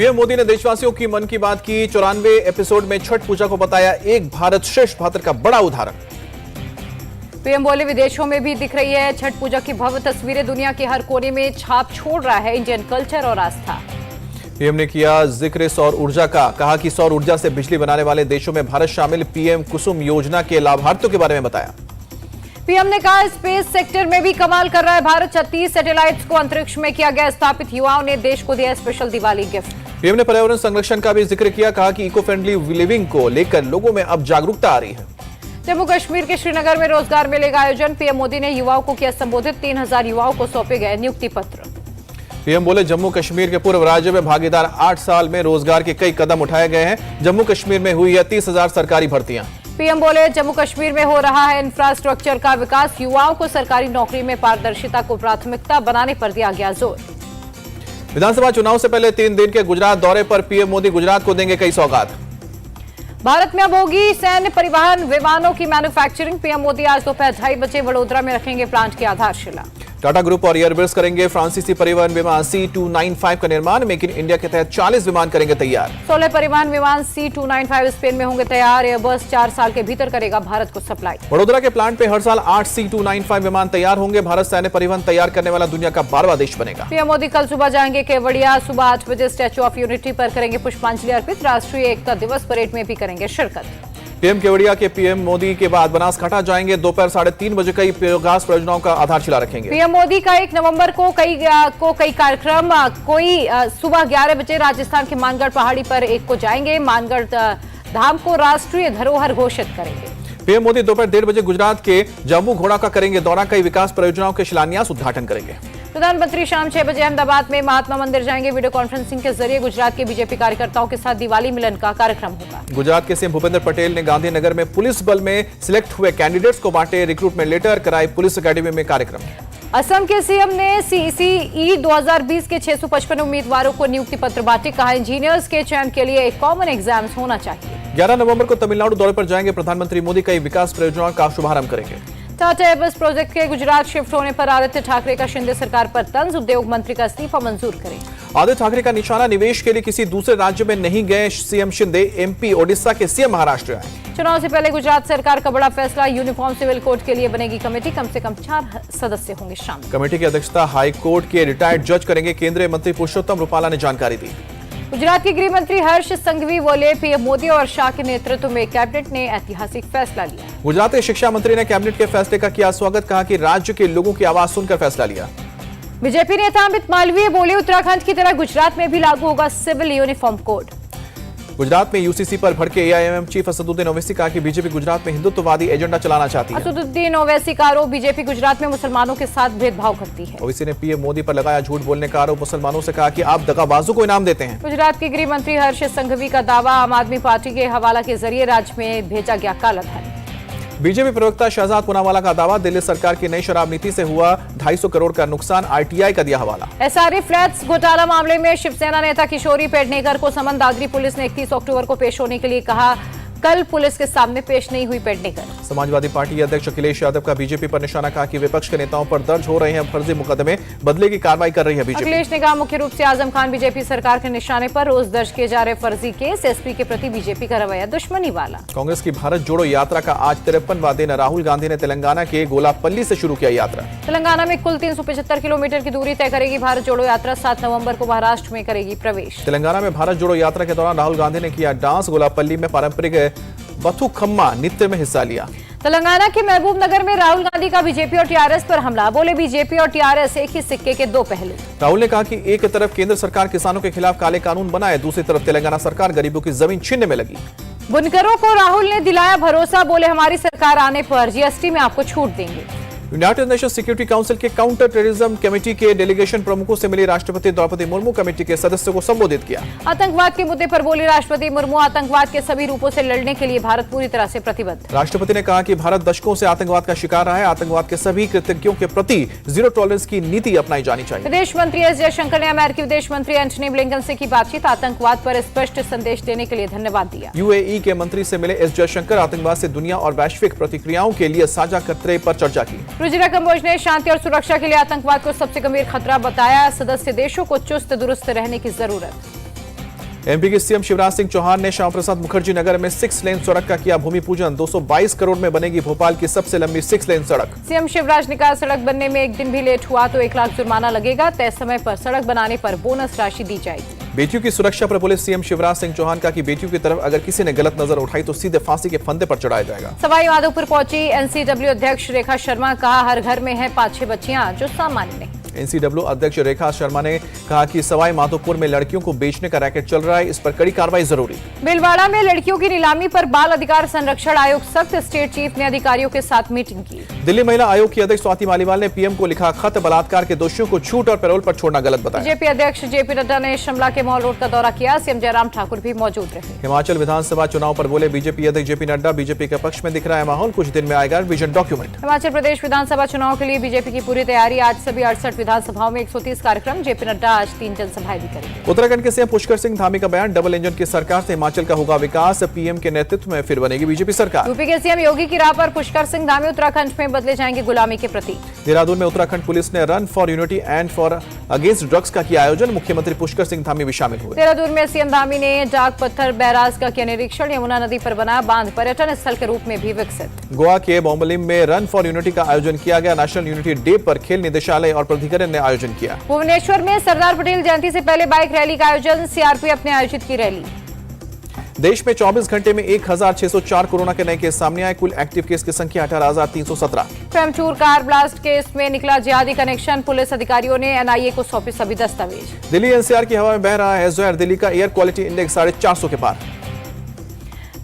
PM Modi ने देशवासियों की मन की बात की। 94 एपिसोड में छठ पूजा को बताया एक भारत श्रेष्ठ भारत का बड़ा उदाहरण। पीएम बोले विदेशों में भी दिख रही है छठ पूजा की भव्य तस्वीरें, दुनिया के हर कोने में छाप छोड़ रहा है इंडियन कल्चर और आस्था। पीएम ने किया जिक्र सौर ऊर्जा का, कहा कि सौर ऊर्जा से बिजली बनाने वाले देशों में भारत शामिल। पीएम कुसुम योजना के लाभार्थियों के बारे में बताया। पीएम ने कहा स्पेस सेक्टर में भी कमाल कर रहा है भारत। 36 सैटेलाइट्स को अंतरिक्ष में किया गया स्थापित। युवाओं ने देश को दिया स्पेशल दिवाली गिफ्ट। पीएम ने पर्यावरण संरक्षण का भी जिक्र किया, कहा कि इको फ्रेंडली लिविंग को लेकर लोगों में अब जागरूकता आ रही है। जम्मू कश्मीर के श्रीनगर में रोजगार मेले का आयोजन। पीएम मोदी ने युवाओं को किया संबोधित। 3000 युवाओं को सौंपे गए नियुक्ति पत्र। पीएम बोले जम्मू कश्मीर के पूर्व राज्य में भागीदार 8 साल में रोजगार के कई कदम उठाए गए हैं। जम्मू कश्मीर में हुई है 30,000 सरकारी भर्तियां। पीएम बोले जम्मू कश्मीर में हो रहा है इंफ्रास्ट्रक्चर का विकास। युवाओं को सरकारी नौकरी में पारदर्शिता को प्राथमिकता बनाने पर दिया गया जोर। विधानसभा चुनाव से पहले 3 दिन के गुजरात दौरे पर पीएम मोदी गुजरात को देंगे कई सौगात। भारत में अब होगी सैन्य परिवहन विमानों की मैन्युफैक्चरिंग। पीएम मोदी आज दोपहर 2:30 बजे वडोदरा में रखेंगे प्लांट की आधारशिला। टाटा ग्रुप और एयरबस करेंगे फ्रांसीसी परिवहन विमान C295 का निर्माण। मेक इन इंडिया के तहत 40 विमान करेंगे तैयार। 16 परिवहन विमान C295 स्पेन में होंगे तैयार। एयरबस 4 साल के भीतर करेगा भारत को सप्लाई। वडोदरा के प्लांट पे हर साल 8 C295 विमान तैयार होंगे। भारत सैन्य परिवहन तैयार करने वाला दुनिया का 12वां देश बनेगा। पीएम मोदी कल सुबह जाएंगे केवड़िया। सुबह 8 बजे स्टैच्यू ऑफ यूनिटी पर करेंगे पुष्पांजलि अर्पित। राष्ट्रीय एकता दिवस परेड में भी करेंगे शिरकत। पीएम केवड़िया के पीएम मोदी के बाद बनासकांठा जाएंगे। दोपहर 3:30 बजे कई विकास परियोजनाओं का आधारशिला रखेंगे। पीएम मोदी का 1 नवंबर को कई कार्यक्रम। सुबह 11 बजे राजस्थान के मानगढ़ पहाड़ी पर एक को जाएंगे। मानगढ़ धाम को राष्ट्रीय धरोहर घोषित करेंगे। पीएम मोदी दोपहर 1:30 बजे गुजरात के जांबू घोड़ा का करेंगे दौरा। कई विकास परियोजनाओं के शिलान्यास उद्घाटन करेंगे। प्रधानमंत्री शाम 6 बजे अहमदाबाद में महात्मा मंदिर जाएंगे। वीडियो कॉन्फ्रेंसिंग के जरिए गुजरात के बीजेपी कार्यकर्ताओं के साथ दिवाली मिलन का कार्यक्रम होगा। गुजरात के सीएम भूपेंद्र पटेल ने गांधीनगर में पुलिस बल में सिलेक्ट हुए कैंडिडेट्स को बांटे रिक्रूटमेंट लेटर। कराई पुलिस अकेडमी में कार्यक्रम। असम के सीएम ने CCE 2020 के 655 उम्मीदवारों को नियुक्ति पत्र बांटे। कहा इंजीनियर्स के चयन के लिए एक कॉमन एग्जाम होना चाहिए। 11 नवंबर को तमिलनाडु दौरे पर जाएंगे प्रधानमंत्री मोदी। कई विकास परियोजनाओं का शुभारंभ करेंगे। टाटा एयरबस प्रोजेक्ट के गुजरात शिफ्ट होने पर आदित्य ठाकरे का शिंदे सरकार पर तंज। उद्योग मंत्री का इस्तीफा मंजूर करें। आदित्य ठाकरे का निशाना निवेश के लिए किसी दूसरे राज्य में नहीं गए सीएम शिंदे। MP ओडिशा के सीएम महाराष्ट्र आए। चुनाव से पहले गुजरात सरकार का बड़ा फैसला। यूनिफॉर्म सिविल कोड के लिए बनेगी कमेटी। कम से कम 4 सदस्य होंगे शामिल। कमेटी की अध्यक्षता हाई कोर्ट के रिटायर्ड जज करेंगे। केंद्रीय मंत्री पुरुषोत्तम रूपाला ने जानकारी दी। गुजरात के गृह मंत्री हर्ष संघवी बोले पीएम मोदी और शाह के नेतृत्व में कैबिनेट ने ऐतिहासिक फैसला लिया। गुजरात के शिक्षा मंत्री ने कैबिनेट के फैसले का किया स्वागत। कहा कि राज्य के लोगों की आवाज सुनकर फैसला लिया। बीजेपी नेता अमित मालवीय बोले उत्तराखंड की तरह गुजरात में भी लागू होगा सिविल यूनिफॉर्म कोड। गुजरात में UCC पर भड़के AIMM चीफ असदुद्दीन ओवैसी। कहा कि बीजेपी गुजरात में हिंदुत्ववादी एजेंडा चलाना चाहती है। असदुद्दीन ओवैसी का आरोप बीजेपी गुजरात में मुसलमानों के साथ भेदभाव करती है। ओवैसी ने पीएम मोदी पर लगाया झूठ बोलने का आरोप। मुसलमानों से कहा कि आप दगाबाजों को इनाम देते हैं। गुजरात के गृह मंत्री हर्ष संघवी का दावा आम आदमी पार्टी के हवाला के जरिए राज्य में भेजा गया काला धन। बीजेपी प्रवक्ता शहजाद पूनावाला का दावा। दिल्ली सरकार की नई शराब नीति से हुआ 250 करोड़ का नुकसान। RTI का दिया हवाला। SRE फ्लैट्स घोटाला मामले में शिवसेना नेता किशोरी पेडनेकर को समन। दादरी पुलिस ने 31 अक्टूबर को पेश होने के लिए कहा। कल पुलिस के सामने पेश नहीं हुई पेडनेकर। समाजवादी पार्टी अध्यक्ष अखिलेश यादव का बीजेपी पर निशाना। कहा कि विपक्ष के नेताओं पर दर्ज हो रहे हैं फर्जी मुकदमे। बदले की कार्रवाई कर रही है बीजेपी। अखिलेश ने कहा मुख्य रूप से आजम खान बीजेपी सरकार के निशाने पर रोज दर्ज किए जा रहे फर्जी केस। SP के प्रति बीजेपी का रवैया दुश्मनी वाला। कांग्रेस की भारत जोड़ो यात्रा का आज 53वां दिन। राहुल गांधी ने तेलंगाना के गोलापल्ली से शुरू किया यात्रा। तेलंगाना में कुल 375 किलोमीटर की दूरी तय करेगी भारत जोड़ो यात्रा। 7 नवंबर को महाराष्ट्र में करेगी प्रवेश। तेलंगाना में भारत जोड़ो यात्रा के दौरान राहुल गांधी ने किया डांस। गोलापल्ली में पारंपरिक बथुकम्मा नृत्य में हिस्सा लिया। तेलंगाना के महबूब नगर में राहुल गांधी का बीजेपी और TRS पर हमला। बोले बीजेपी और TRS एक ही सिक्के के 2 पहलू। राहुल ने कहा कि एक तरफ केंद्र सरकार किसानों के खिलाफ काले कानून बनाए, दूसरी तरफ तेलंगाना सरकार गरीबों की जमीन छीनने में लगी। बुनकरों को राहुल ने दिलाया भरोसा। बोले हमारी सरकार आने पर GST में आपको छूट देंगे। यूनाइटेड नेशन सिक्योरिटी काउंसिल के काउंटर टेररिज्म कमेटी के डेलीगेशन प्रमुखों से मिली राष्ट्रपति द्रौपदी मुर्मू। कमेटी के सदस्यों को संबोधित किया। आतंकवाद के मुद्दे पर बोली राष्ट्रपति मुर्मू। आतंकवाद के सभी रूपों से लड़ने के लिए भारत पूरी तरह से प्रतिबद्ध। राष्ट्रपति ने कहा कि भारत दशकों से आतंकवाद का शिकार रहा है। आतंकवाद के सभी कृत्ययों के प्रति जीरो टॉलरेंस की नीति अपनाई जानी चाहिए। विदेश मंत्री S जयशंकर ने अमेरिकी विदेश मंत्री एंटनी ब्लिंकन से की बातचीत। आतंकवाद पर स्पष्ट संदेश देने के लिए धन्यवाद दिया। UAE के मंत्री से मिले S जयशंकर। आतंकवाद से दुनिया और वैश्विक प्रतिक्रियाओं के लिए साझा खतरे पर चर्चा की। रुजिरा कंबोज ने शांति और सुरक्षा के लिए आतंकवाद को सबसे गंभीर खतरा बताया। सदस्य देशों को चुस्त दुरुस्त रहने की जरूरत। एमपी के सीएम शिवराज सिंह चौहान ने श्यामा प्रसाद मुखर्जी नगर में 6 लेन सड़क का किया भूमि पूजन। 222 करोड़ में बनेगी भोपाल की सबसे लंबी 6 लेन सड़क। सीएम शिवराज ने कहा, सड़क बनने में एक दिन भी लेट हुआ तो 1 लाख जुर्माना लगेगा। तय समय पर सड़क बनाने पर बोनस राशि दी जाएगी। बेटियों की सुरक्षा पर पुलिस सीएम शिवराज सिंह चौहान का कि बेटियों की तरफ अगर किसी ने गलत नजर उठाई तो सीधे फांसी के फंदे पर चढ़ाया जाएगा। सवाई माधोपुर पहुंची एनसीडब्ल्यू अध्यक्ष रेखा शर्मा, कहा हर घर में है 5-6 बच्चियां जो सामान्य नहीं। एनसीडब्ल्यू अध्यक्ष रेखा शर्मा ने कहा कि सवाई माधोपुर में लड़कियों को बेचने का रैकेट चल रहा है, इस पर कड़ी कार्रवाई जरूरी। भीलवाड़ा में लड़कियों की नीलामी पर बाल अधिकार संरक्षण आयोग सख्त, स्टेट चीफ ने अधिकारियों के साथ मीटिंग की। दिल्ली महिला आयोग की अध्यक्ष स्वाति मालीवाल ने पीएम को लिखा खत, बलात्कार के दोषियों को छूट और पैरोल पर छोड़ना गलत बताया। बीजेपी अध्यक्ष जेपी नड्डा ने शिमला के मॉल रोड का दौरा किया। सीएम जयराम ठाकुर भी मौजूद रहे। हिमाचल विधानसभा चुनाव पर बोले बीजेपी अध्यक्ष जेपी नड्डा, बीजेपी के पक्ष में दिख रहा है माहौल, कुछ दिन में आएगा विजन डॉक्यूमेंट। हिमाचल प्रदेश विधानसभा चुनाव के लिए बीजेपी की पूरी तैयारी। आज सभी 68 विधानसभाओं में 130 कार्यक्रम। जेपी नड्डा आज 3 जनसभाएं भी करेंगे। उत्तराखंड के सीएम पुष्कर सिंह धामी का बयान, डबल इंजन की सरकार से हिमाचल का होगा विकास, पीएम के नेतृत्व में फिर बनेगी बीजेपी सरकार। यूपी के सीएम योगी की राह पर पुष्कर सिंह धामी, उत्तराखंड में बदले जाएंगे गुलामी के प्रतीक। देहरादून में उत्तराखंड पुलिस ने run for unity and for against drugs का किया आयोजन, मुख्यमंत्री पुष्कर सिंह धामी भी शामिल हुए। देहरादून में सीएम धामी ने डाक पत्थर बैराज का किया निरीक्षण। यमुना नदी पर बना बांध पर्यटन स्थल के रूप में भी विकसित। गोवा के बोम्बलिम में रन फॉर यूनिटी का आयोजन किया गया। नेशनल यूनिटी डे पर खेल निदेशालय और प्राधिकरण ने आयोजन किया। भुवनेश्वर में सरदार पटेल जयंती से पहले बाइक रैली का आयोजन। सीआरपीएफ ने आयोजित की रैली। देश में 24 घंटे में 1604 कोरोना के नए केस सामने आए। कुल एक्टिव केस की संख्या 18,317। फेमचूर कार ब्लास्ट केस में निकला जिहादी कनेक्शन। पुलिस अधिकारियों ने एनआईए को सौंपे सभी दस्तावेज। दिल्ली एनसीआर की हवा में बह रहा है जहर। दिल्ली का एयर क्वालिटी इंडेक्स 450 के पार।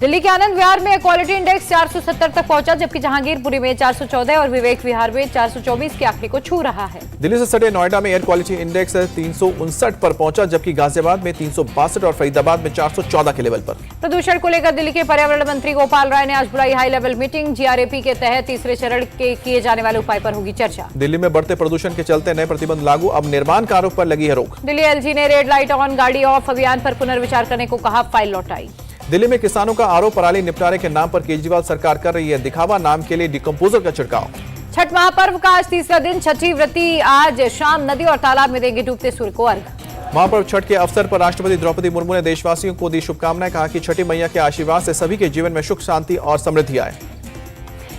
दिल्ली के आनंद विहार में क्वालिटी इंडेक्स 470 तक पहुंचा, जबकि जहांगीरपुरी में 414 और विवेक विहार में 424 के आंकड़े को छू रहा है। दिल्ली से सटे नोएडा में एयर क्वालिटी इंडेक्स 359 पर पहुंचा, जबकि गाजियाबाद में 362 और फरीदाबाद में 414 के लेवल पर। प्रदूषण को लेकर दिल्ली के पर्यावरण मंत्री गोपाल राय ने आज बुलाई हाई लेवल मीटिंग। जीआरएपी के तहत तीसरे चरण के किए जाने वाले उपाय पर होगी चर्चा। दिल्ली में बढ़ते प्रदूषण के चलते नए प्रतिबंध लागू, अब निर्माण कार्यों पर लगी है रोक। दिल्ली एलजी ने रेड लाइट ऑन गाड़ी ऑफ अभियान पर पुनर्विचार करने को कहा, फाइल लौटाई। दिल्ली में किसानों का आरोप, पराली निपटारे के नाम पर केजरीवाल सरकार कर रही है दिखावा, नाम के लिए डिकम्पोजर का छिड़काव। छठ महापर्व का आज तीसरा दिन, छठी व्रती आज शाम नदी और तालाब में देंगे डूबते सूर्य को अर्घ। महापर्व छठ के अवसर पर राष्ट्रपति द्रौपदी मुर्मू ने देशवासियों को दी शुभकामनाएं। कहा कि छठी मैया के आशीर्वाद से सभी के जीवन में सुख, शांति और समृद्धि आए।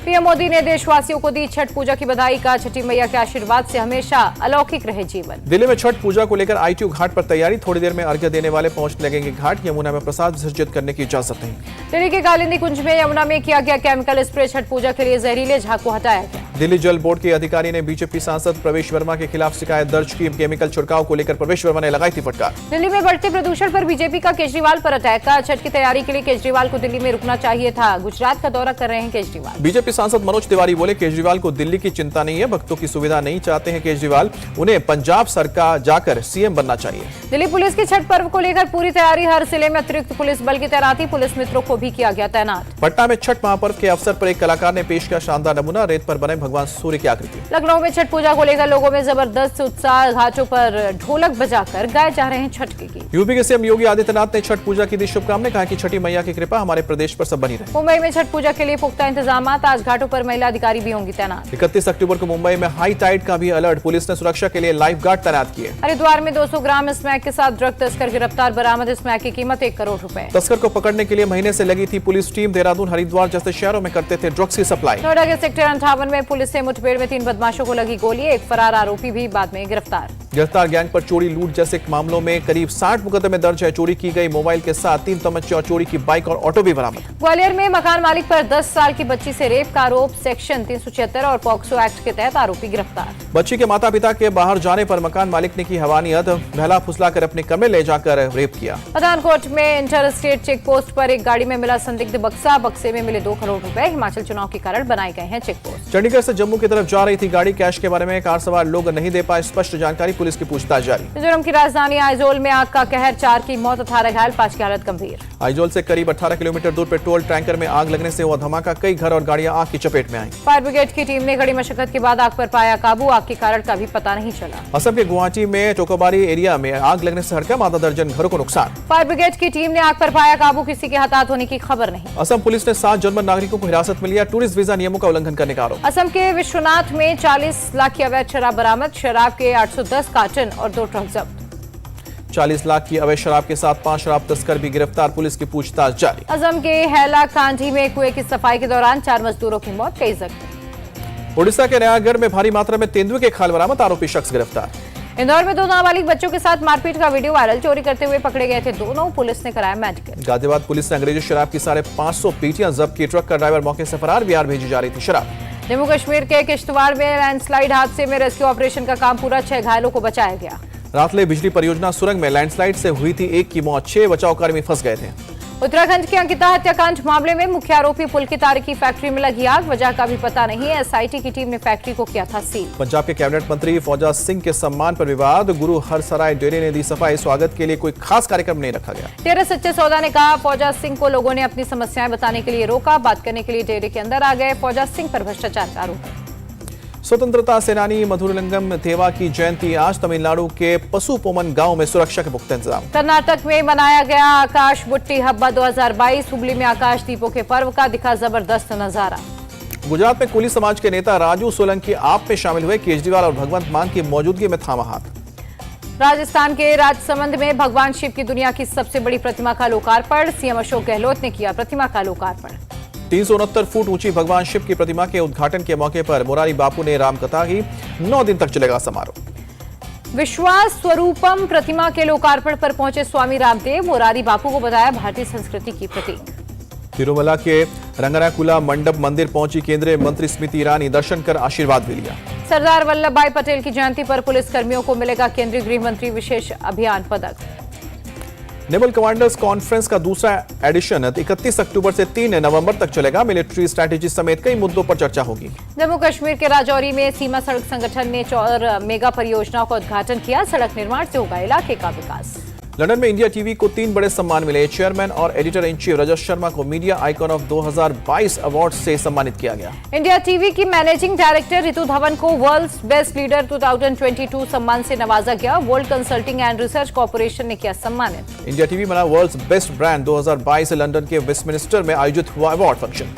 पीएम मोदी ने देशवासियों को दी छठ पूजा की बधाई। का छठी मैया के आशीर्वाद से हमेशा अलौकिक रहे जीवन। दिल्ली में छठ पूजा को लेकर आईटीयू घाट पर तैयारी। थोड़ी देर में अर्घ्य देने वाले पहुंचने लगेंगे घाट। यमुना में प्रसाद विसर्जित करने की इजाजत नहीं। दिल्ली के कालिंदी कुंज में यमुना में किया गया केमिकल स्प्रे। छठ पूजा के लिए जहरीले झाग को हटाया गया। दिल्ली जल बोर्ड के अधिकारी ने बीजेपी सांसद प्रवेश वर्मा के खिलाफ शिकायत दर्ज की। केमिकल छिड़काव को लेकर प्रवेश वर्मा ने लगाई थी फटकार। दिल्ली में बढ़ते प्रदूषण पर बीजेपी का केजरीवाल पर अटैक। का छठ की तैयारी के लिए केजरीवाल को दिल्ली में रुकना चाहिए था। गुजरात का दौरा कर रहे हैं केजरीवाल। बीजेपी सांसद मनोज तिवारी बोले, केजरीवाल को दिल्ली की चिंता नहीं है, भक्तों की सुविधा नहीं चाहते हैं केजरीवाल, उन्हें पंजाब सरकार जाकर सीएम बनना चाहिए। दिल्ली पुलिस की छठ पर्व को लेकर पूरी तैयारी। हर जिले में अतिरिक्त पुलिस बल की तैनाती। पुलिस मित्रों को भी किया गया तैनात। पटना में छठ महापर्व के अवसर पर एक कलाकार ने पेश किया शानदार नमूना। रेत पर बने भगवान सूर्य की आकृति। लखनऊ में छठ पूजा को लेकर लोगों में जबरदस्त उत्साह। घाटों पर ढोलक बजाकर गाए जा रहे हैं छठ के गीत। यूपी के सीएम योगी आदित्यनाथ ने छठ पूजा की दी शुभकामनाएं। कहा कि छठी मैया की कृपा हमारे प्रदेश पर सब बनी रहे। मुंबई में छठ पूजा के लिए पुख्ता इंतजाम। आज घाटों पर महिला अधिकारी भी होंगी तैनात। 31 अक्टूबर को मुंबई में हाई टाइड का भी अलर्ट। पुलिस ने सुरक्षा के लिए लाइफ गार्ड तैनात किए। हरिद्वार में 200 ग्राम स्मैक के साथ ड्रग तस्कर गिरफ्तार। बरामद स्मैक की कीमत 1 करोड़ रुपए। तस्कर को पकड़ने के लिए महीने से लगी थी पुलिस टीम। देहरादून, हरिद्वार जैसे शहरों में करते थे ड्रग्स की सप्लाई। नोएडा के सेक्टर 58 में पुलिस से मुठभेड़ में 3 बदमाशों को लगी गोली। एक फरार आरोपी भी बाद में गिरफ्तार। गिरफ्तार गैंग पर चोरी, लूट जैसे मामलों में करीब 60 मुकदमे दर्ज है। चोरी की गई मोबाइल के साथ 3 तमंचे और चोरी की बाइक और ऑटो भी बरामद। ग्वालियर में मकान मालिक पर 10 साल की बच्ची से रेप का आरोप। सेक्शन 376 और पॉक्सो एक्ट के तहत आरोपी गिरफ्तार। बच्ची के माता पिता के बाहर जाने पर मकान मालिक ने की हवानियत। बहला फुसलाकर अपने कमरे ले जाकर रेप किया। पठानकोट में इंटर स्टेट चेक पोस्ट पर एक गाड़ी में मिला संदिग्ध बक्सा। बक्से में मिले 2 करोड़ रुपए। हिमाचल चुनाव के कारण बनाए गए हैं चेक पोस्ट। चंडीगढ़ से जम्मू की तरफ जा रही थी गाड़ी। कैश के बारे में कार सवार लोग नहीं दे पाए स्पष्ट जानकारी। पुलिस की पूछताछ जारी। मिजोरम की राजधानी आइजोल में आग का कहर। 4 की मौत, 18 घायल, 5 की हालत गंभीर। आइजोल से करीब 18 किलोमीटर दूर पेट्रोल टैंकर में आग लगने से हुआ धमाका। कई घर और गाड़ियां आग की चपेट में आई। फायर ब्रिगेड की टीम ने कड़ी मशक्कत के बाद आग पर पाया काबू। आग के कारण का भी पता नहीं चला। असम के गुवाहाटी में टोकोबारी एरिया में आग लगने से हड़का। आधा दर्जन घरों को नुकसान। फायर ब्रिगेड की टीम ने आग पर पाया काबू। किसी के हताहत होने की खबर नहीं। असम पुलिस ने 7 जर्मन नागरिकों को हिरासत में लिया। टूरिस्ट वीजा नियमों का उल्लंघन करने का आरोप। असम के विश्वनाथ में 40 लाख की अवैध शराब बरामद। शराब के 810 कार्टन और 2 ट्रक जब्त। 40 लाख की अवैध शराब के साथ 5 शराब तस्कर भी गिरफ्तार, पुलिस की पूछताछ जारी। असम के हैला कांडी में कुएं की सफाई के दौरान 4 मजदूरों की मौत, कई जख्मी। उड़ीसा के नयागढ़ में भारी मात्रा में तेंदुए के खाल बरामद, आरोपी शख्स गिरफ्तार। इंदौर में 2 नाबालिग बच्चों के साथ मारपीट का वीडियो वायरल, चोरी करते हुए पकड़े गए थे दोनों, पुलिस ने कराया मेडिकल। गाजियाबाद पुलिस ने अंग्रेजी शराब की 550 पेटियां जब्त की, ट्रक का ड्राइवर मौके से फरार, बिहार भेजी जा रही थी शराब। जम्मू कश्मीर के किश्तवाड़ में लैंडस्लाइड हादसे में रेस्क्यू ऑपरेशन का काम पूरा, 6 घायलों को बचाया गया। रातले बिजली परियोजना सुरंग में लैंडस्लाइड से हुई थी 1 की मौत, 6 बचाव कर्मी फंस गए थे। उत्तराखंड के अंकिता हत्याकांड मामले में मुख्य आरोपी पुलकित की फैक्ट्री में लगी आग, वजह का भी पता नहीं है, एसआईटी की टीम ने फैक्ट्री को किया था सील। पंजाब के कैबिनेट मंत्री फौजा सिंह के सम्मान पर विवाद, गुरु हरसराय डेरे ने दी सफाई, स्वागत के लिए कोई खास कार्यक्रम नहीं रखा गया। डेरे सच्चे सौदा ने कहा, फौजा सिंह को लोगों ने अपनी समस्याएं बताने के लिए रोका, बात करने के लिए डेरे के अंदर आ गए, फौजा सिंह पर भ्रष्टाचार का आरोप। स्वतंत्रता सेनानी मधुरलिंगम थेवा की जयंती आज, तमिलनाडु के पशुपोमन गांव में सुरक्षा के पुख्ता इंतजाम। कर्नाटक में मनाया गया आकाश बुट्टी हब्बा 2022, हुबली में आकाश दीपों के पर्व का दिखा जबरदस्त नजारा। गुजरात में कुली समाज के नेता राजू सोलंकी आप में शामिल हुए, केजरीवाल और भगवंत मान की मौजूदगी में थामा हाथ। राजस्थान के राजसमंद में भगवान शिव की दुनिया की सबसे बड़ी प्रतिमा का लोकार्पण, सीएम अशोक गहलोत ने किया प्रतिमा का लोकार्पण। 369 फुट ऊंची भगवान शिव की प्रतिमा के उद्घाटन के मौके पर मोरारी बापू ने रामकथा की, 9 दिन तक चलेगा समारोह। विश्वास स्वरूपम प्रतिमा के लोकार्पण पर पहुंचे स्वामी रामदेव, मोरारी बापू को बताया भारतीय संस्कृति की प्रतीक। तिरुमला के रंगनाकुला मंडप मंदिर पहुंची केंद्रीय मंत्री स्मृति ईरानी, दर्शन कर आशीर्वाद भी लिया। सरदार वल्लभ भाई पटेल की जयंती पर पुलिस कर्मियों को मिलेगा केंद्रीय गृह मंत्री विशेष अभियान पदक। नेवल कमांडर्स कॉन्फ्रेंस का दूसरा एडिशन 31 अक्टूबर से 3 नवंबर तक चलेगा, मिलिट्री स्ट्रैटेजी समेत कई मुद्दों पर चर्चा होगी। जम्मू कश्मीर के राजौरी में सीमा सड़क संगठन ने 4 मेगा परियोजनाओं का उद्घाटन किया, सड़क निर्माण से होगा इलाके का विकास। लंदन में इंडिया टीवी को 3 बड़े सम्मान मिले, चेयरमैन और editor in chief Rajat Sharma को मीडिया आइकॉन ऑफ 2022 अवार्ड से सम्मानित किया गया। इंडिया टीवी की मैनेजिंग डायरेक्टर रितु धवन को वर्ल्ड्स बेस्ट लीडर 2022 सम्मान से नवाजा गया, world consulting and research corporation ने किया सम्मानित। इंडिया टीवी बना वर्ल्ड्स बेस्ट ब्रांड 2022 लंदन के वेस्टमिनिस्टर में आयोजित हुआ अवार्ड फंक्शन।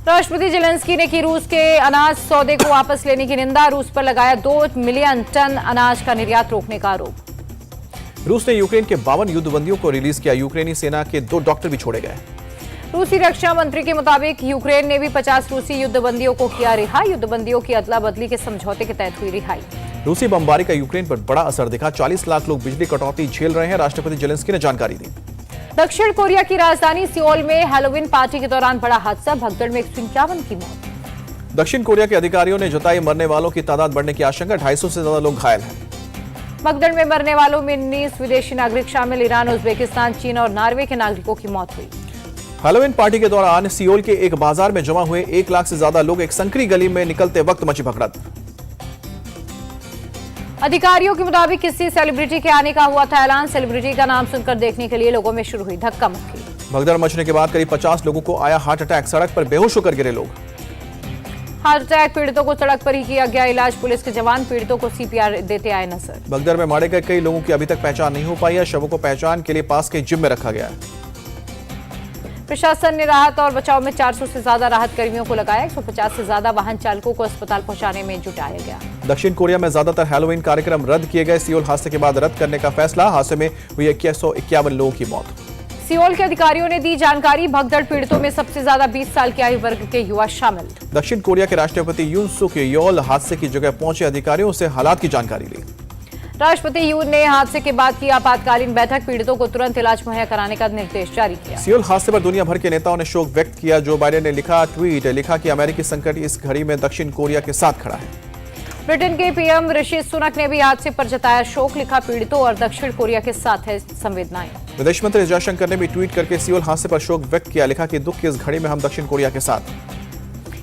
राष्ट्रपति जेलेंस्की ने की रूस के अनाज सौदे को वापस लेने की निंदा, रूस पर लगाया 2 मिलियन टन अनाज का निर्यात रोकने का आरोप। रूस ने यूक्रेन के 52 युद्धबंदियों को रिलीज किया, यूक्रेनी सेना के 2 डॉक्टर भी छोड़े गए। रूसी रक्षा मंत्री के मुताबिक यूक्रेन ने भी 50 रूसी युद्धबंदियों को किया रिहा, युद्धबंदियों की अदला बदली के समझौते के तहत हुई रिहाई। रूसी बमबारी का यूक्रेन पर बड़ा असर दिखा, 40 लाख लोग बिजली कटौती झेल रहे हैं, राष्ट्रपति जेलेंस्की ने जानकारी दी। दक्षिण कोरिया की राजधानी सियोल में हैलोवीन पार्टी के दौरान बड़ा हादसा, भगदड़ में 151 की मौत। दक्षिण कोरिया के अधिकारियों ने जताई मरने वालों की तादाद बढ़ने की आशंका, 250 से ज्यादा लोग घायल हैं। भगदड़ में मरने वालों में 19 विदेशी नागरिक शामिल, ईरान, उज्बेकिस्तान, चीन और नॉर्वे के नागरिकों की मौत हुई। हैलोवीन पार्टी के दौरान सियोल के एक बाजार में जमा हुए 1 लाख से ज्यादा लोग, एक संकरी गली में निकलते वक्त मची भगदड़। अधिकारियों के मुताबिक किसी सेलिब्रिटी के आने का हुआ था ऐलान, सेलिब्रिटी का नाम सुनकर देखने के लिए लोगों में शुरू हुई धक्का मुक्की। भगदड़ मचने के बाद करीब 50 लोगों को आया हार्ट अटैक, सड़क पर बेहोश होकर गिरे लोग। हार्ट अटैक पीड़ितों को सड़क पर ही किया गया इलाज, पुलिस के जवान पीड़ितों को सीपीआर देते आए नजर। भगदड़ में मारे गए कई लोगों की अभी तक पहचान नहीं हो पाई है, शवों को पहचान के लिए पास के जिम में रखा गया है। प्रशासन ने राहत और बचाव में 400 से ज्यादा राहत कर्मियों को लगाया, 150 से ज्यादा वाहन चालकों को अस्पताल पहुंचाने में जुटाया गया। दक्षिण कोरिया में ज्यादातर हैलोवीन कार्यक्रम रद्द किए गए, सियोल हादसे के बाद रद्द करने का फैसला, हादसे में हुई 151 लोगों की मौत। सियोल के अधिकारियों ने दी जानकारी, भगदड़ पीड़ितों में सबसे ज्यादा 20 साल की आयु वर्ग के युवा शामिल। दक्षिण कोरिया के राष्ट्रपति यून सुक योल हादसे की जगह पहुंचे, अधिकारियों से हालात की जानकारी ली। राष्ट्रपति यून ने हादसे के बाद की आपातकालीन बैठक, पीड़ितों को तुरंत इलाज मुहैया कराने का निर्देश जारी किया। सियोल हादसे पर दुनिया भर के नेताओं ने शोक व्यक्त किया, जो बाइडेन ने लिखा कि अमेरिकी संकट इस घड़ी में दक्षिण कोरिया के साथ खड़ा है। ब्रिटेन के पीएम ऋषि सुनक ने भी हादसे पर जताया शोक, लिखा पीड़ितों और दक्षिण कोरिया के साथ है संवेदनाएं। विदेश मंत्री एस जयशंकर ने भी ट्वीट करके सियोल हादसे पर शोक व्यक्त किया, लिखा कि दुख की इस घड़ी में हम दक्षिण कोरिया के साथ।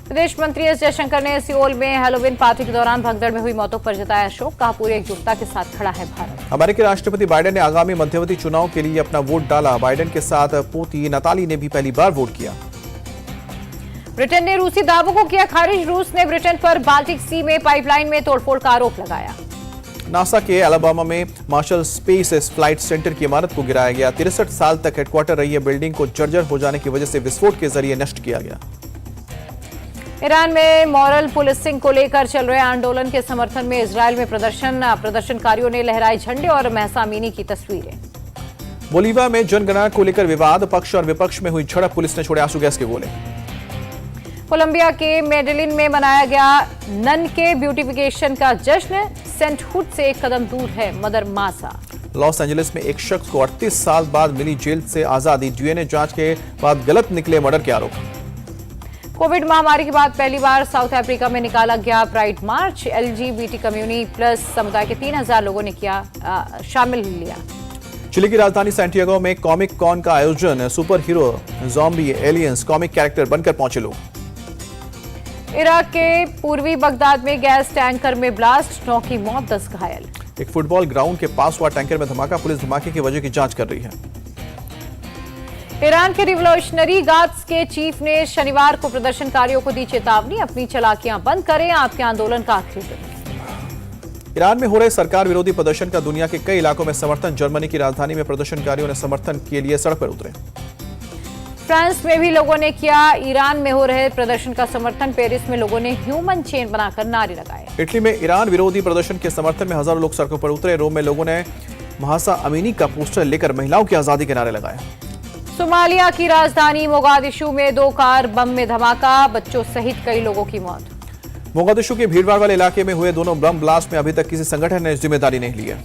विदेश मंत्री एस जयशंकर ने सियोल में हैलोवीन पार्टी के दौरान भगदड़ में हुई मौतों पर जताया शोक, कहा पूरी एकजुटता के साथ खड़ा है भारत। अमेरिकी राष्ट्रपति बाइडेन ने आगामी मध्यवर्ती चुनाव के लिए अपना वोट डाला, बाइडेन के साथ पोती नताली ने भी पहली बार वोट किया। ब्रिटेन ने रूसी दावों को किया खारिज, रूस ने ब्रिटेन पर बाल्टिक सी में पाइपलाइन में तोड़फोड़ का आरोप लगाया। नासा के अलाबामा में मार्शल स्पेस फ्लाइट सेंटर की इमारत को गिराया गया, 63 साल तक हेडक्वार्टर रही है बिल्डिंग को जर्जर हो जाने की वजह से विस्फोट के जरिए नष्ट किया गया। ईरान में मॉरल पुलिसिंग को लेकर चल रहे आंदोलन के समर्थन में इजरायल में प्रदर्शनकारियों ने लहराए झंडे और महसा अमीनी की तस्वीरें। बोलीविया में जनगणना को लेकर विवाद, पक्ष और विपक्ष में हुई झड़प, पुलिस ने छोड़े आंसू गैस के गोले। कोलंबिया के मेडेलिन में मनाया गया नन के ब्यूटिफिकेशन का जश्न, सेंटहुड से एक कदम दूर है मदर मासा। लॉस एंजलिस में एक शख्स को 38 साल बाद मिली जेल से आजादी, डीएनए जांच के बाद गलत निकले मर्डर के आरोप। कोविड महामारी के बाद पहली बार साउथ अफ्रीका में निकाला गया प्राइड मार्च, एलजीबीटी कम्युनिटी प्लस समुदाय के 3000 लोगों ने शामिल लिया। चिली की राजधानी सैंटियागो में कॉमिक कॉन का आयोजन, super hero, zombie, aliens, comic character बनकर पहुंचे लोग। इराक के पूर्वी बगदाद में गैस टैंकर में ब्लास्ट, 9 की मौत, 10 घायल। एक फुटबॉल ग्राउंड के पास हुआ टैंकर में धमाका, पुलिस धमाके की वजह की जांच कर रही है। ईरान के रिवॉल्यूशनरी गार्ड्स के चीफ ने शनिवार को प्रदर्शनकारियों को दी चेतावनी, अपनी चालाकियां बंद करें, आपके आंदोलन का आखिरी दिन। ईरान में हो रहे सरकार विरोधी प्रदर्शन का दुनिया के कई इलाकों में समर्थन, जर्मनी की राजधानी में प्रदर्शनकारियों ने समर्थन के लिए सड़क पर उतरे। फ्रांस में भी लोगों ने किया ईरान में हो रहे प्रदर्शन का समर्थन, पेरिस में लोगों ने ह्यूमन चेन बनाकर नारे लगाए। इटली में ईरान विरोधी प्रदर्शन के समर्थन में हजारों लोग सड़कों पर उतरे। रोम में लोगों ने महसा अमीनी का पोस्टर लेकर महिलाओं की आजादी के नारे लगाए। सोमालिया की राजधानी मोगादिशु में 2 कार बम में धमाका, बच्चों सहित कई लोगों की मौत। मोगादिशु के भीड़भाड़ वाले इलाके में हुए दोनों बम ब्लास्ट में अभी तक किसी संगठन ने जिम्मेदारी नहीं ली है।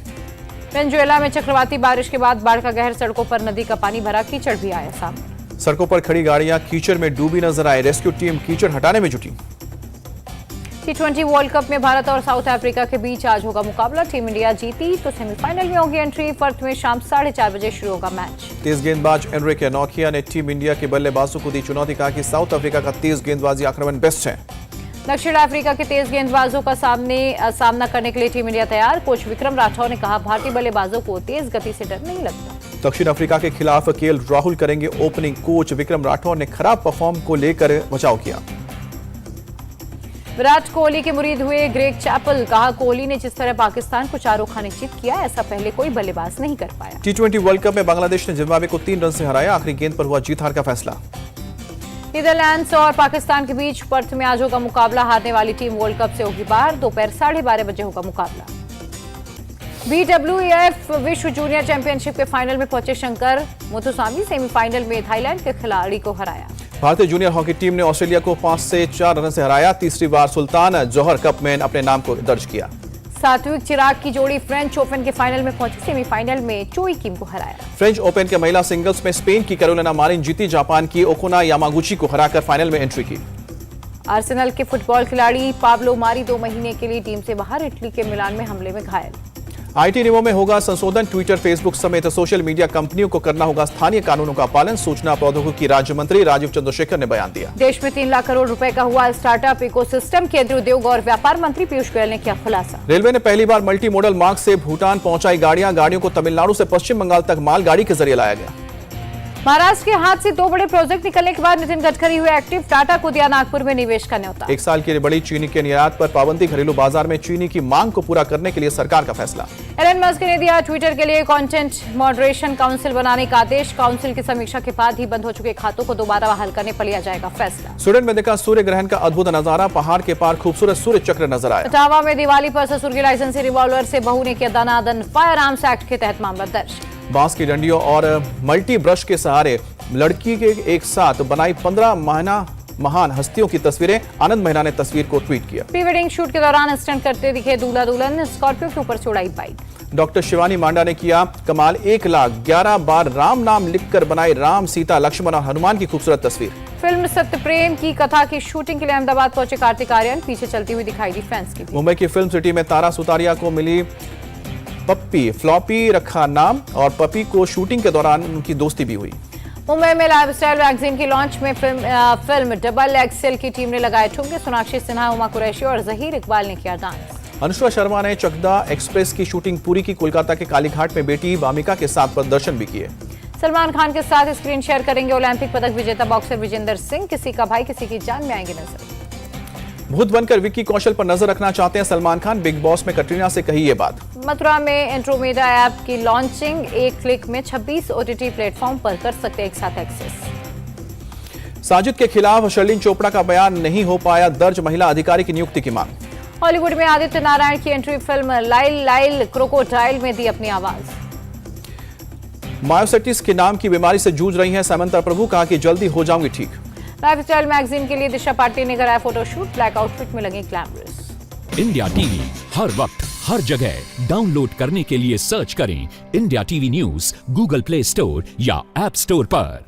वेनेजुएला में चक्रवाती बारिश के बाद बाढ़ का कहर, सड़कों पर नदी का पानी भरा, कीचड़ भी आया सामने। सड़कों पर खड़ी गाड़ियां कीचड़ में डूबी नजर आई, रेस्क्यू टीम कीचड़ हटाने में जुटी। T20 वर्ल्ड कप में भारत और साउथ अफ्रीका के बीच आज होगा मुकाबला, टीम इंडिया जीती तो सेमीफाइनल में होगी एंट्री। पर्थ में शाम 4:30 बजे शुरू होगा मैच। तेज गेंदबाज एनरिक नोकिया ने टीम इंडिया के बल्लेबाजों को दी चुनौती, कहा कि साउथ अफ्रीका का तेज गेंदबाजी आक्रमण बेस्ट है। दक्षिण अफ्रीका के तेज गेंदबाजों का सामना करने के लिए टीम इंडिया तैयार, कोच विक्रम राठौर ने कहा भारतीय बल्लेबाजों को तेज गति से डर नहीं लगता। दक्षिण अफ्रीका के खिलाफ केएल राहुल करेंगे ओपनिंग, कोच विक्रम राठौर ने खराब परफॉर्म को लेकर बचाव किया। विराट कोहली के मुरीद हुए ग्रेग चैपल, कहा कोहली ने जिस तरह पाकिस्तान को 4 खाने चित किया, ऐसा पहले कोई बल्लेबाज नहीं कर पाया। T20 वर्ल्ड कप में बांग्लादेश ने जिम्बाब्वे को 3 रन से हराया, आखिरी गेंद पर हुआ जीत हार का फैसला। नीदरलैंड्स और पाकिस्तान के बीच पर्थ में आज होगा मुकाबला, हारने वाली टीम वर्ल्ड कप से होगी बाहर। दोपहर 12:30 बजे होगा मुकाबला। BWF विश्व जूनियर चैंपियनशिप के फाइनल में पहुंचे शंकर मुथुसामी, सेमीफाइनल में थाईलैंड के खिलाड़ी को हराया। भारतीय जूनियर हॉकी टीम ने ऑस्ट्रेलिया को 5 से 4 रन से हराया, तीसरी बार सुल्तान जोहर कप में अपने नाम को दर्ज किया। सात्विक चिराग की जोड़ी फ्रेंच ओपन के फाइनल में पहुंची, सेमीफाइनल में चोई किम को हराया। फ्रेंच ओपन के महिला सिंगल्स में स्पेन की कैरोलिना मारिन जीती, जापान की ओकुना यामागुची को हराकर फाइनल में एंट्री की। आर्सेनल के फुटबॉल खिलाड़ी पाब्लो मारी 2 महीने के लिए टीम से बाहर, इटली के मिलान में हमले में घायल। आईटी नियमों में होगा संशोधन, ट्विटर, फेसबुक समेत सोशल मीडिया कंपनियों को करना होगा स्थानीय कानूनों का पालन, सूचना प्रौद्योगिकी राज्य मंत्री राजीव चंद्रशेखर ने बयान दिया। देश में 3 लाख करोड़ रुपए का हुआ स्टार्टअप इकोसिस्टम, केंद्रीय उद्योग और व्यापार मंत्री पीयूष गोयल ने किया खुलासा। रेलवे ने पहली बार मल्टी मॉडल मार्ग से भूटान पहुंचाई गाड़ियों को तमिलनाडु से पश्चिम बंगाल तक मालगाड़ी के जरिए लाया गया। महाराष्ट्र के हाथ से 2 बड़े प्रोजेक्ट निकलने के बाद नितिन गडकरी हुए एक्टिव, टाटा को दिया नागपुर में निवेश का न्योता। 1 साल के लिए बड़ी चीनी के निर्यात पर पाबंदी, घरेलू बाजार में चीनी की मांग को पूरा करने के लिए सरकार का फैसला। एलन मस्क ने दिया ट्विटर के लिए कंटेंट मॉडरेशन काउंसिल बनाने का आदेश, काउंसिल की समीक्षा के बाद ही बंद हो चुके खातों को दोबारा बहाल करने पर लिया जाएगा फैसला। स्वीडन में देखा सूर्य ग्रहण का अद्भुत नजारा, पहाड़ के पार खूबसूरत सूर्य चक्र नजर आया। इटावा में दिवाली पर ससुर की लाइसेंसी रिवॉल्वर से बहू ने किया दनादन, फायर आर्म्स एक्ट के तहत मामला दर्ज। बांस की डंडियों और मल्टी ब्रश के सहारे लड़की के एक साथ बनाई 15 महान हस्तियों की तस्वीरें, आनंद महिला ने तस्वीर को ट्वीट किया। प्री वेडिंग शूट के दौरान स्टंट करते दिखे दूल्हा दुल्हन, स्कॉर्पियो के ऊपर चढ़ाई बाइक। डॉक्टर शिवानी मांडा ने किया कमाल, 1,11 बार राम नाम लिखकर बनाई राम, सीता, लक्ष्मण और हनुमान की खूबसूरत तस्वीर। फिल्म सत्य प्रेम की कथा की शूटिंग के लिए अहमदाबाद पहुंचे कार्तिक आर्यन, पीछे चलती हुई दिखाई दी फैंस की। मुंबई की फिल्म सिटी में तारा सुतारिया को मिली पप्पी, फ्लॉपी रखा नाम, और पपी को शूटिंग के दौरान उनकी दोस्ती भी हुई। मुंबई में लाइफस्टाइल मैगजीन की लॉन्च में फिल्म डबल एक्सेल की टीम ने लगाए ठुमके, सोनाक्षी सिन्हा, उमा कुरैशी और जहीर इकबाल ने किया डांस। अनुष्का शर्मा ने चकदा एक्सप्रेस की शूटिंग पूरी की, कोलकाता के कालीघाट में बेटी वामिका के साथ प्रदर्शन भी किए। सलमान खान के साथ स्क्रीन शेयर करेंगे ओलंपिक पदक विजेता बॉक्सर विजेंदर सिंह, किसी का भाई किसी की जान में आएंगे नजर। भूत बनकर विक्की कौशल पर नजर रखना चाहते हैं सलमान खान, बिग बॉस में कटरीना से कही ये बात। मथुरा में एंड्रोमेडा ऐप की लॉन्चिंग, 1 क्लिक में 26 OTT प्लेटफॉर्म पर कर सकते एक साथ एक्सेस। साजिद के खिलाफ शर्लिन चोपड़ा का बयान नहीं हो पाया दर्ज, महिला अधिकारी की नियुक्ति की मांग। हॉलीवुड में आदित्य नारायण की एंट्री, फिल्म लाइल लाइल क्रोकोडाइल में दी अपनी आवाज। मायोसाइटिस के नाम की बीमारी से जूझ रही हैं समंता प्रभु, कहा कि जल्दी हो जाऊंगी ठीक। लाइफस्टाइल मैगजीन के लिए दिशा पाटिल ने कराया फोटोशूट, ब्लैक आउटफिट में लगे ग्लैमरस। इंडिया टीवी हर वक्त हर जगह डाउनलोड करने के लिए सर्च करें India TV news Google play store या ऐप स्टोर पर।